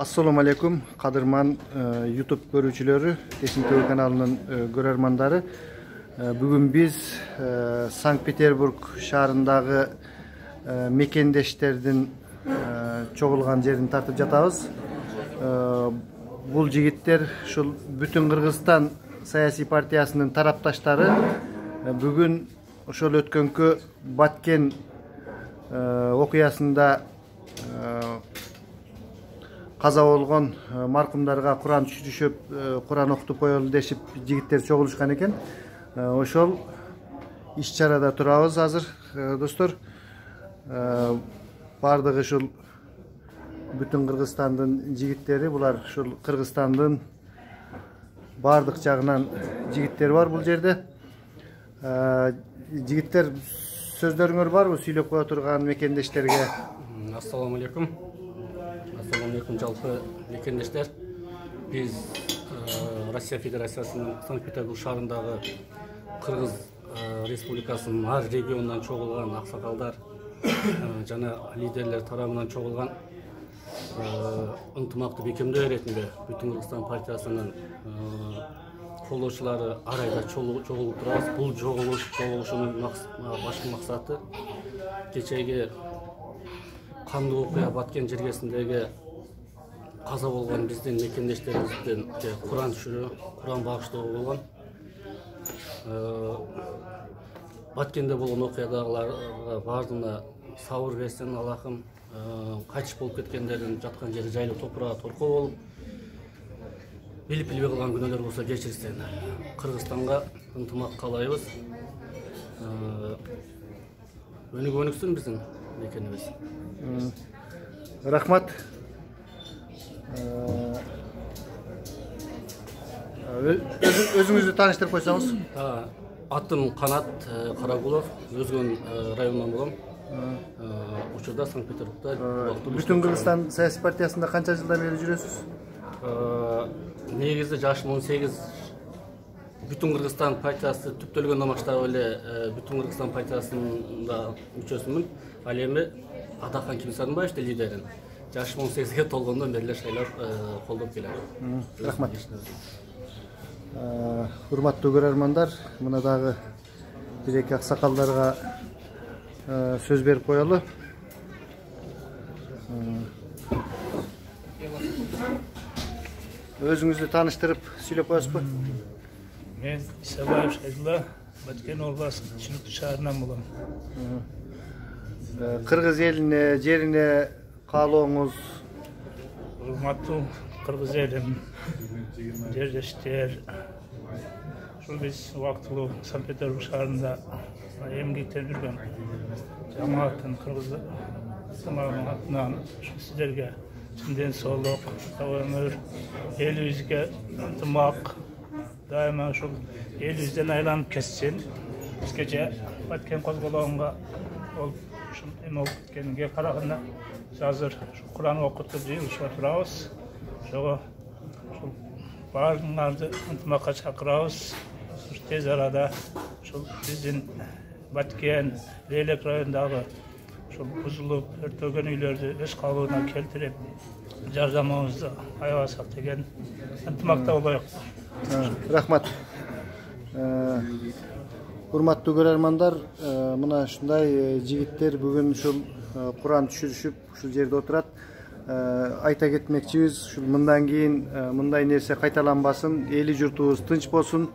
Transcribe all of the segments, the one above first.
Assalamu alaikum, qadırman YouTube görücüleri, Tesin TV kanalının görermanları. Bugün biz Sankt Peterburg şaharındağı mekendeşlerden çoğulgan yerini tartıp jatabız. Bul jigitler şu bütün Kırgızstan siyasi partiyasının taraptaşları. Bugün şol ötkönкү Баткен окуясында каза болгон маркумдарга Куран түшүрүп, Куран окутуп коелу дешип жигиттер чогулушкан экен. Ошол иш-чарада турабыз азыр, достор. Бардыгы ушул бүтүн Кыргызстандын жигиттери, булар ушул Кыргызстандын бардык жагынан жигиттер бар бул жерде. Жигиттер, сөздөрүңөр барбы сүйлөп кое турган мекендештерге? Assalamu alaikum. Assalamu alaikum жалпы мекендештер. Biz Россия Федерациясынын Санкт-Петербург шаарындагы Кыргыз Республикасынын ар регионунан чогулган аксакалдар жана лидерлер тарабынан чогулган ынтымакты бекемдөө иретинде бүтүн Кыргызстан партиясынын колдоочулары ар айда чогулуп турабыз. Бул чогулушунун башкы максаты кечеги кандуу окуя Баткен жергесиндеги каза болгон биздин мекендештерибизден Куран түшүрүү, Куран багыштоо болгон. Баткенде болгон окуядагыларга бардыгына сабыр берсин Аллахым, кайтыш болуп кеткендердин жаткан жери жайлуу топурага торкоо болуп, билип билбей калган күнөөлөр болсо кечирсин. Кыргызстанга ынтымак каалайбыз. Өнүгүнүксүн биздин мекенибиз. Рахмат. Өзүңүздү тааныштырып койсоңуз? Атым Канат Карагулов, Өзгөн районунан болом. Учурда Санкт-Петербургда. Бүтүн Кыргызстан саясий партиясында канча жылдан бери жүрөсүз? Негизи жашым 18. Бүтүн Кыргызстан партиясы түптөлгөн амаштагы эле Бүтүн Кыргызстан партиясында мүчөсүмүн. Ал эми Адахан Кимсарынбаевдин лидерин. Жашым 18-ге толгондон бери эле шайлап колдоп келем. Рахмат. Урматтуу көрөрмандар, мына дагы бир-эки аксакалдарга сөз берип коелу. Өзүңүздү тааныштырып сүйлөп коесузбу? Мен Исабаев Шайдулла, Баткен областынын Чүнүктүү шаарынан болом. Кыргыз элине, жерине каалооңуз? Урматтуу кыргыз элим, жерлештер. Ушул биз убактылуу Санкт-Петербург шаарында эмгектенип жүргөн жамааттын кыргыз ынтымагынын атынан сиздерге чын ден соолук, өмүр, элибизге ынтымак, дайыма ушул элибизден айланып кетсин. Бизгече Баткен козголоонго болуп ушул эме болуп кеткенге караганда азыр Куран окутуп жыйылышып турабыз. Ошого ушул баарыңарды ынтымакка чакырабыз. Тез арада ушул биздин Баткен, Лейлек районундагы ушул бузулуп өртөгөн үйлөрдү өз калыбына келтирип, жардамыбызды аябасак деген ынтымакта болоюк. Рахмат. Урматтуу көрөрмандар, мына ушундай жигиттер бүгүн ушул Куран түшүрүшүп, ушул жерде отурат. Айта кетмекчибиз, ушул мындан кийин мындай нерсе кайталанбасын, эли журтубуз тынч болсун,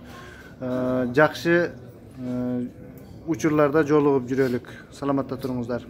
жакшы учурларда жолугуп жүрөлүк. Саламатта туруңуздар.